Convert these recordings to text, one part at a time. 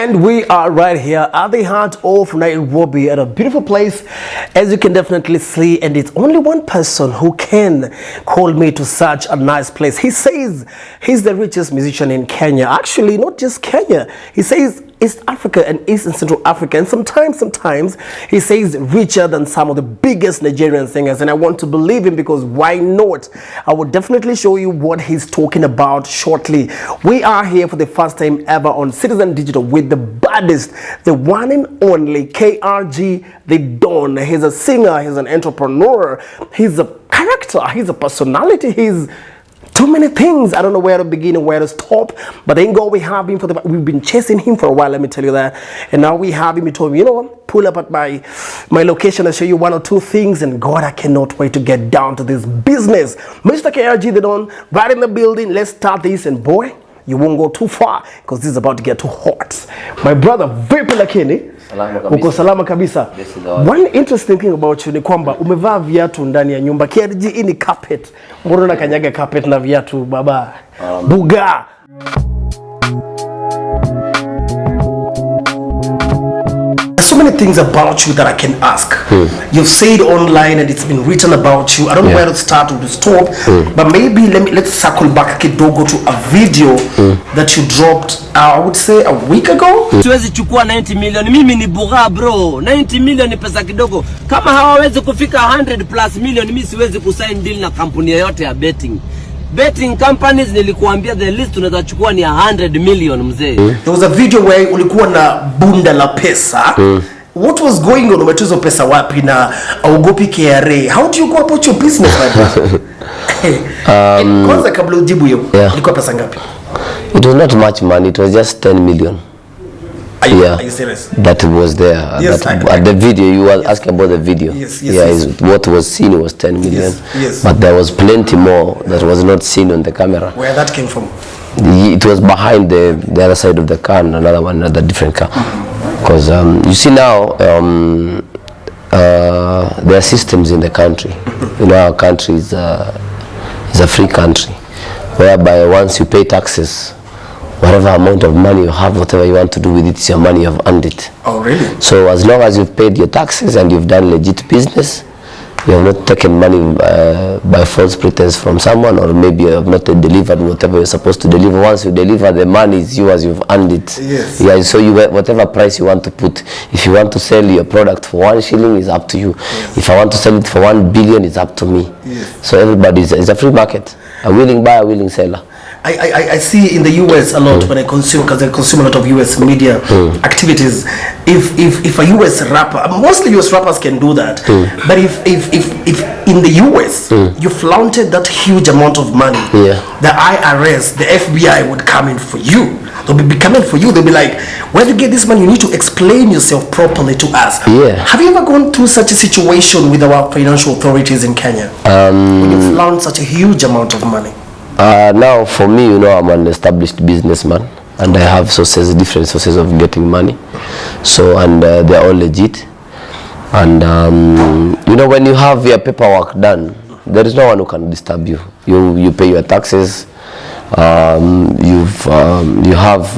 And we are right here at the heart of Nairobi at a beautiful place, as you can definitely see, and it's only one person who can call me to such a nice place. He says he's the richest musician in Kenya. Actually, not just Kenya. He says East Africa and East and Central Africa, and sometimes he says richer than some of the biggest Nigerian singers, and I want to believe him because why not? I will definitely show you what he's talking about shortly. We are here for the first time ever on Citizen Digital with the baddest, the one and only KRG The Don. He's a singer, he's an entrepreneur, he's a character, he's a personality, he's too many things. I don't know where to begin and where to stop. But thank God we have him we've been chasing him for a while, let me tell you that. And now we have him. He told me, you know what, pull up at my location and show you one or two things. And God, I cannot wait to get down to this business. Mr. KRG The Don, right in the building. Let's start this. And boy, you won't go too far because this is about to get too hot. My brother, vipi lakini? Uko salama kabisa. One interesting thing about you ni kwamba umevaa viatu ndani ya nyumba. KRG, hii ni carpet. Mbona na kanyaga carpet na viatu baba? Buga. So many things about you that I can ask. You've said online and it's been written about you. I don't know where to start or to stop, but maybe let's circle back kidogo to a video that you dropped, I would say a week ago. Siwezi chukua 90 million. Mimi ni buga bro. 90 million ni pesa kidogo. Kama hawawezi kufika 100 plus million, mimi siwezi kusign deal na kampuni yoyote ya betting. Betting companies nilikuambia the list tunaweza chukua ni 100 million mzee. There was a video where ulikuwa na bunda la pesa. What was going on? Umetuzo pesa wapi na augopi KRA? How do you go about your business like that? Kwanza kabla ujibu hiyo, ilikuwa pesa ngapi? It was not much money. It was just 10 million. Are you serious? That was there. Yes, at the video, you were asking about the video. Yes. What was seen was 10 million. Yes. But there was plenty more that was not seen on the camera. Where that came from? It was behind the other side of the car, and another different car. Because you see now, there are systems in the country. You know, our country is a free country, whereby once you pay taxes, whatever amount of money you have, whatever you want to do with it, it's your money, you've earned it. Oh, really? So as long as you've paid your taxes and you've done legit business, you have not taken money by false pretense from someone, or maybe you have not delivered whatever you're supposed to deliver. Once you deliver, the money is yours, you've earned it. Yes. Yeah, so you whatever price you want to put. If you want to sell your product for 1 shilling, it's up to you. Yes. If I want to sell it for 1 billion, it's up to me. Yes. So everybody is a free market. A willing buyer, a willing seller. I see in the US a lot when I consume, because I consume a lot of US media activities. If a US rapper, mostly US rappers can do that, but if in the US you flaunted that huge amount of money, the IRS, the FBI would come in for you. They'll be coming for you. They'll be like, where do you get this money? You need to explain yourself properly to us. Have you ever gone through such a situation with our financial authorities in Kenya? When you flaunt such a huge amount of money? Now for me, you know, I'm an established businessman, and I have different sources of getting money. So, and they're all legit. And you know, when you have your paperwork done, there is no one who can disturb you. You pay your taxes. You have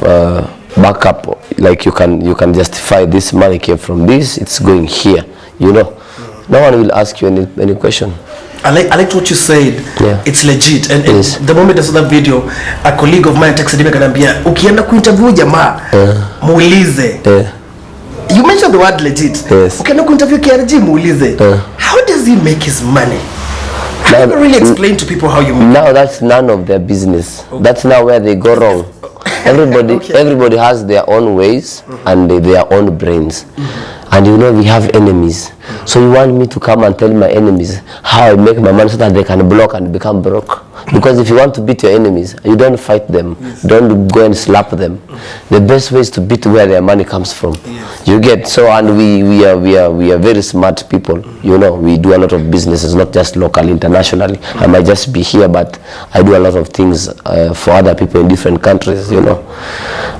backup, like you can justify this money came from this, it's going here. You know, no one will ask you any question. I liked what you said. It's legit. And the moment I saw that video, a colleague of mine texted me kanambia, ukienda kuinterview jamaa, muulize. You mentioned the word legit. Ukienda kuinterview KRG, muulize. How does he make his money? I never really explained to people how you make. Now that's none of their business. That's now where they go wrong. Everybody has their own ways and their own brains. And you know, we have enemies. So you want me to come and tell my enemies how I make my money so that they can block and become broke? Because if you want to beat your enemies, you don't fight them. Don't go and slap them. The best way is to beat where their money comes from. You get so, and we are very smart people. You know, we do a lot of businesses, not just locally, internationally. I might just be here, but I do a lot of things for other people in different countries. You know,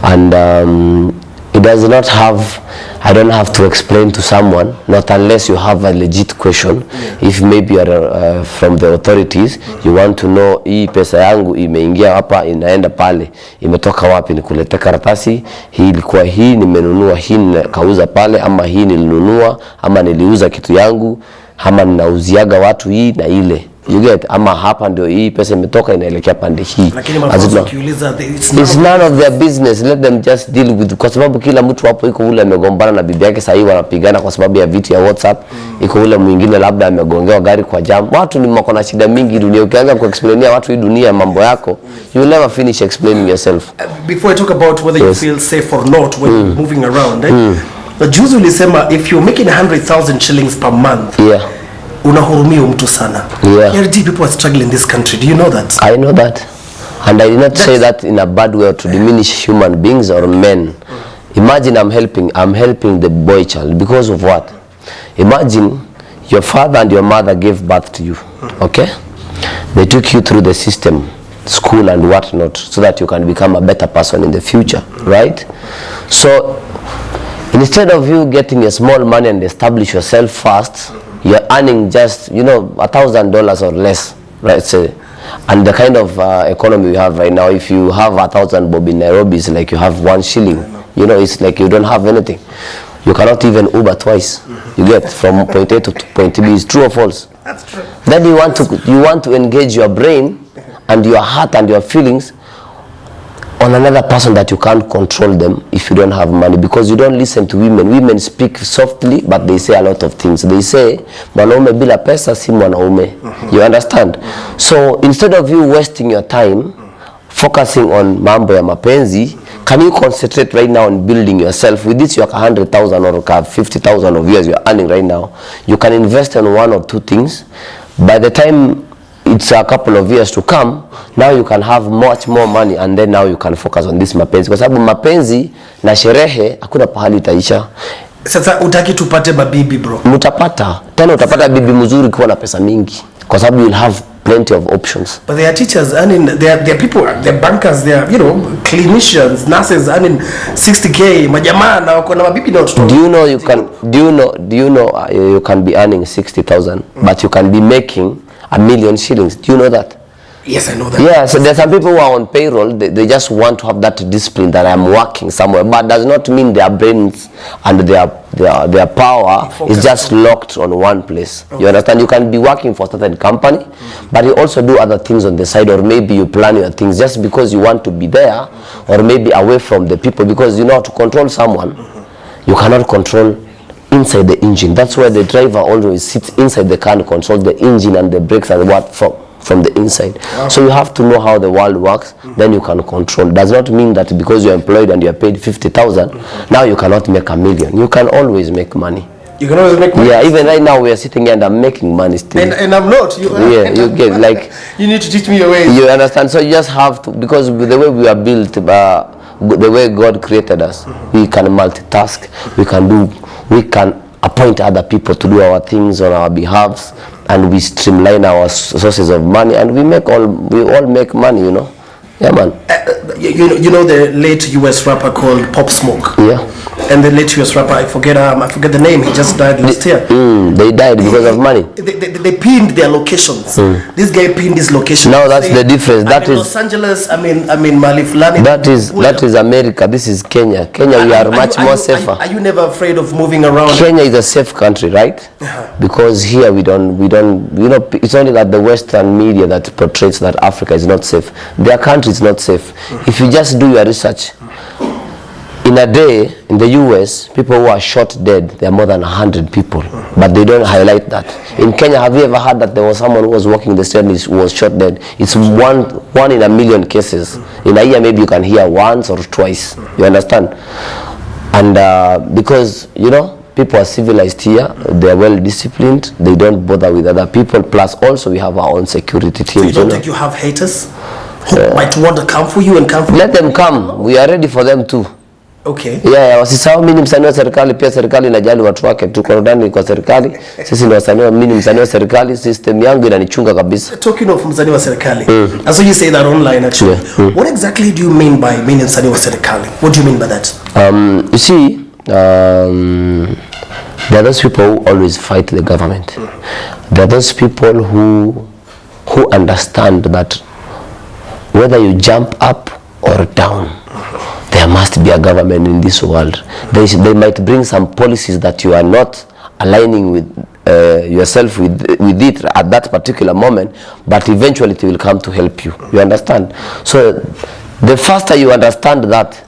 and It does not have, I don't have to explain to someone, not unless you have a legit question. If maybe you are from the authorities, you want to know, hii pesa yangu imeingia hapa, inaenda pale, imetoka wapi, nikulete karatasi, hii ilikuwa hii, nimenunua hii, nikauza pale, ama hii nilinunua, ama niliuza kitu yangu, ama ninauziaga watu hii na ile. You get, ama hapa ndio hii pesa imetoka inaelekea pande hii. It's none of their business. Let them just deal with, kwa sababu kila mtu hapo iko ule amegombana na bibi yake, sasa wanapigana kwa sababu ya vitu ya WhatsApp. Iko ule mwingine labda amegongewa gari kwa jam. Watu ni mko na shida mingi dunia. Ukianza kuexplainia watu hii dunia mambo yako, you will never finish explaining yourself. Before I talk about whether you feel safe or not when you're moving around, the Jews ulisema if you're making 100,000 shillings per month, unahurumia mtu sana. KRG, people are struggling in this country. Do you know that? I know that. And I did not say that in a bad way to diminish human beings or men. Imagine I'm helping the boy child because of what? Imagine your father and your mother gave birth to you. Okay? They took you through the system, school and whatnot, so that you can become a better person in the future, right? So instead of you getting a small money and establish yourself first, you're earning just, you know, $1,000 or less, right? So, and the kind of economy we have right now, if you have 1,000 bob in Nairobi, it's like you have 1 shilling. You know, it's like you don't have anything. You cannot even Uber twice. You get from point A to point B. Is true or false? That's true. Then you want to engage your brain and your heart and your feelings on another person that you can't control them if you don't have money, because you don't listen to women. Women speak softly, but they say a lot of things. They say, mwanaume bila pesa si mwanaume. You understand? So instead of you wasting your time focusing on mambo ya mapenzi, can you concentrate right now on building yourself? With this, you have 100,000 or 50,000 of years you're earning right now. You can invest in 1 or 2 things. By the time it's a couple of years to come, now you can have much more money, and then now you can focus on this mapenzi, kwa sababu mapenzi na sherehe hakuna pahali itaisha. Sasa utaki tupate mabibi bro? Mutapata tena, utapata bibi mzuri kwa na pesa mingi, kwa sababu you'll have plenty of options. But they are teachers, I mean, they are people, they are bankers, they are, you know, clinicians, nurses, I mean, 60k majamaa na wako na mabibi na watoto. Do you know you can be earning 60,000 but you can be making 1,000,000 shillings. Do you know that? Yes, I know that. Yeah, so there's some people who are on payroll, they just want to have that discipline that I'm working somewhere, but does not mean their brains and their power is just locked on one place. Okay. You understand? You can be working for a certain company, but you also do other things on the side, or maybe you plan your things just because you want to be there, or maybe away from the people, because you know how to control someone. You cannot control inside the engine. That's why the driver always sits inside the car and controls the engine and the brakes and what from the inside. Wow. So you have to know how the world works, then you can control. Does not mean that because you're employed and you're paid 50,000, now you cannot make 1,000,000. You can always make money. You can always make money? Yeah, even right now we are sitting here and I'm making money still. And I'm not. Yeah, you get like... You need to teach me your ways. You understand? So you just have to, because with the way we are built, the way God created us, we can multitask, we can appoint other people to do our things on our behalves, and we streamline our sources of money, and we all make money, you know. Yeah, man. You know the late US rapper called Pop Smoke? Yeah. And the late US rapper, I forget the name, he just died last year. They died because of money. They pinned their locations. This guy pinned his location. Now that's the difference. That is Los Angeles, I mean Mali Fulani. That is America. This is Kenya. Kenya, we are much more safer. Are you never afraid of moving around? Kenya is a safe country, right? Because here we don't, you know, it's only that the Western media that portrays that Africa is not safe. Their country is not safe. If you just do your research, in a day in the US, people who are shot dead, there are more than 100 people, but they don't highlight that. In Kenya, have you ever heard that there was someone who was walking the street and was shot dead? It's one in 1,000,000 cases. In a year, maybe you can hear once or twice. You understand? And because, you know, people are civilized here, they are well disciplined, they don't bother with other people, plus also we have our own security team. So you don't think you have haters who might want to come for you and come for Let them come. We are ready for them too. Okay. Yeah, wasisahau mimi ni msanii wa serikali, pia serikali inajali watu wake. Tuko ndani kwa serikali. Sisi ni wasanii, mimi ni msanii wa serikali, system yangu inanichunga kabisa. Talking of msanii wa serikali. And so you say that online actually. Yeah. What exactly do you mean by being msanii wa serikali? What do you mean by that? You see, there are those people who always fight the government. There are those people who understand that whether you jump up or down, there must be a government in this world. They might bring some policies that you are not aligning with yourself with it at that particular moment, but eventually it will come to help you. You understand? So the faster you understand that,